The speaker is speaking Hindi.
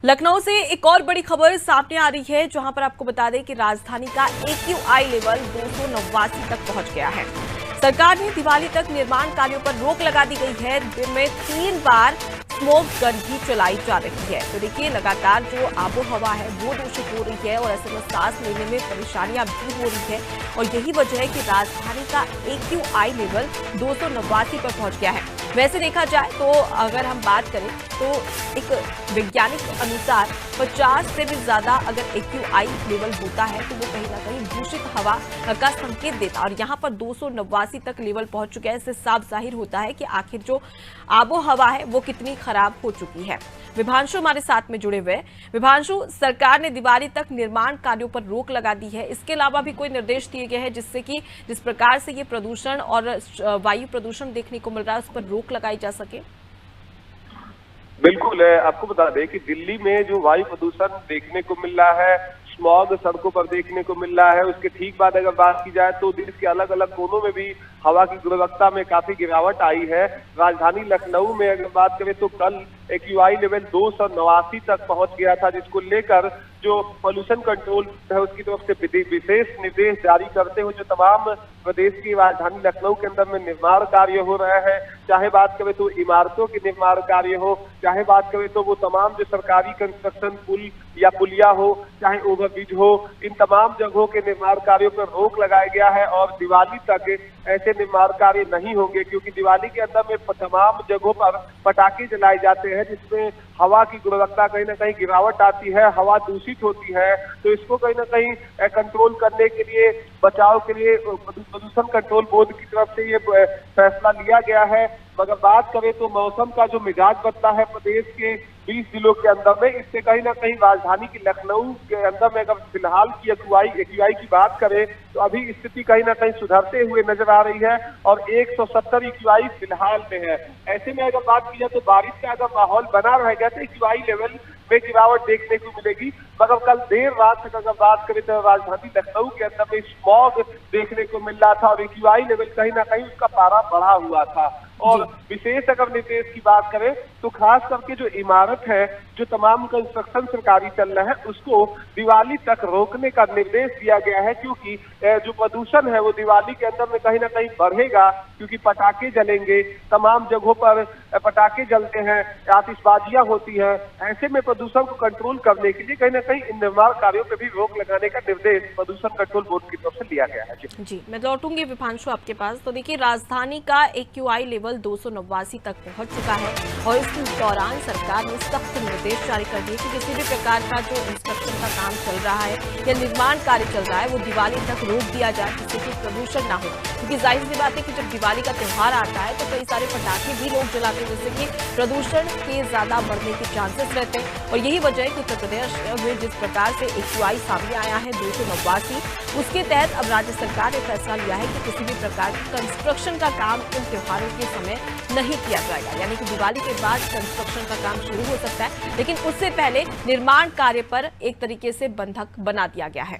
लखनऊ से एक और बड़ी खबर सामने आ रही है, जहां पर आपको बता दें कि राजधानी का AQI लेवल 289 तक पहुंच गया है। सरकार ने दिवाली तक निर्माण कार्यों पर रोक लगा दी गई है। दिन में 3 बार स्मोक गन भी चलाई जा रही है। तो देखिए, लगातार जो आबो हवा है वो दूषित हो रही है और ऐसे में सांस लेने में परेशानियां भी हो रही है। और यही वजह है कि राजधानी का AQI लेवल 289 पर पहुंच गया है। वैसे देखा जाए तो अगर हम बात करें तो एक वैज्ञानिक अनुसार 50 से भी ज्यादा अगर AQI लेवल होता है तो वो कहीं ना कहीं दूषित हवा का संकेत देता है। और यहाँ पर 289 तक लेवल पहुंच चुका है। इससे साफ जाहिर होता है कि आखिर जो आबो हवा है वो कितनी खराब हो चुकी है। विभांशु हमारे साथ में जुड़े हुए। विभांशु, सरकार ने दिवाली तक निर्माण कार्यों पर रोक लगा दी है। इसके अलावा भी कोई निर्देश दिए गए हैं जिससे कि जिस प्रकार से ये प्रदूषण और वायु प्रदूषण देखने को मिल रहा है उस पर रोक लगाई जा सके? बिल्कुल, आपको बता दें कि दिल्ली में जो वायु प्रदूषण देखने को मिल रहा है, स्मॉग सड़कों पर देखने को मिल रहा है, उसके ठीक बाद अगर बात की जाए तो देश के अलग अलग कोनों में भी हवा की गुणवत्ता में काफी गिरावट आई है। राजधानी लखनऊ में अगर बात करें तो कल AQI लेवल 289 तक पहुंच गया था, जिसको लेकर जो पॉल्यूशन कंट्रोल है उसकी तरफ से विशेष निर्देश जारी करते हुए जो तमाम प्रदेश की राजधानी लखनऊ के अंदर में निर्माण कार्य हो रहे हैं, चाहे बात करें तो इमारतों के निर्माण कार्य हो, चाहे बात करें तो वो तमाम जो सरकारी कंस्ट्रक्शन पुल या पुलिया हो, चाहे ओवरब्रिज हो, इन तमाम जगहों के निर्माण कार्यों पर रोक लगाया गया है। और दिवाली तक ऐसे निर्माण कार्य नहीं होंगे, क्योंकि दिवाली के अंदर में तमाम जगहों पर पटाखे जलाए जाते हैं जिसमें हवा की गुणवत्ता कहीं ना कहीं गिरावट आती है, हवा दूषित होती है। तो इसको कहीं ना कहीं कंट्रोल करने के लिए, बचाव के लिए प्रदूषण कंट्रोल बोर्ड की तरफ से ये फैसला लिया गया है। मगर बात करें तो मौसम का जो मिजाज बदला है प्रदेश के 20 जिलों के अंदर में, इससे कहीं ना कहीं राजधानी की लखनऊ के अंदर में अगर फिलहाल की AQI की बात करें तो अभी स्थिति कहीं ना कहीं सुधरते हुए नजर आ रही है और 170 AQI फिलहाल में है। ऐसे में अगर बात की जाए तो बारिश का अगर माहौल बना रहेगा तो AQI लेवल में गिरावट देखने को मिलेगी। मगर कल देर रात तक अगर बात करें तो राजधानी लखनऊ के अंदर में स्मॉग देखने को मिल रहा था और AQI लेवल कहीं ना कहीं उसका पारा बढ़ा हुआ था। और विशेष अगर निर्देश की बात करें तो खास करके जो इमारत है, जो तमाम कंस्ट्रक्शन सरकारी चल रहा है, उसको दिवाली तक रोकने का निर्देश दिया गया है, क्योंकि जो प्रदूषण है वो दिवाली के अंदर में कहीं ना कहीं बढ़ेगा, क्योंकि पटाखे जलेंगे, तमाम जगहों पर पटाखे जलते हैं, आतिशबाजियां होती हैं। ऐसे में प्रदूषण को कंट्रोल करने के लिए कहीं ना कहीं इन निर्माण कार्यों पर भी रोक लगाने का निर्देश प्रदूषण कंट्रोल बोर्ड की तरफ से लिया गया है। जी, मैं लौटूंगी विभांशु आपके पास। तो देखिए, राजधानी का AQI लेवल 289 तक पहुंच चुका है और इस दौरान सरकार ने सख्त निर्देश जारी कर दिए कि किसी भी प्रकार का जो इंस्ट्रक्शन का काम चल रहा है या निर्माण कार्य चल रहा है वो दिवाली तक रोक दिया जाए, जिससे कि प्रदूषण ना हो। क्योंकि जाहिर सी बात है कि जब दिवाली का त्यौहार आता है तो कई सारे पटाखे भी लोग जलाते हैं, जिससे कि प्रदूषण के ज्यादा बढ़ने के चांसेस रहते हैं। और यही वजह है कि उत्तर प्रदेश में जिस प्रकार से AQI सामने आया है 289, उसके तहत अब राज्य सरकार ने फैसला लिया है कि किसी भी प्रकार की कंस्ट्रक्शन का काम इन त्योहारों के समय नहीं किया जाएगा। यानी कि दिवाली के बाद कंस्ट्रक्शन का काम शुरू हो सकता है, लेकिन उससे पहले निर्माण कार्य पर एक तरीके से बंधक बना दिया गया है।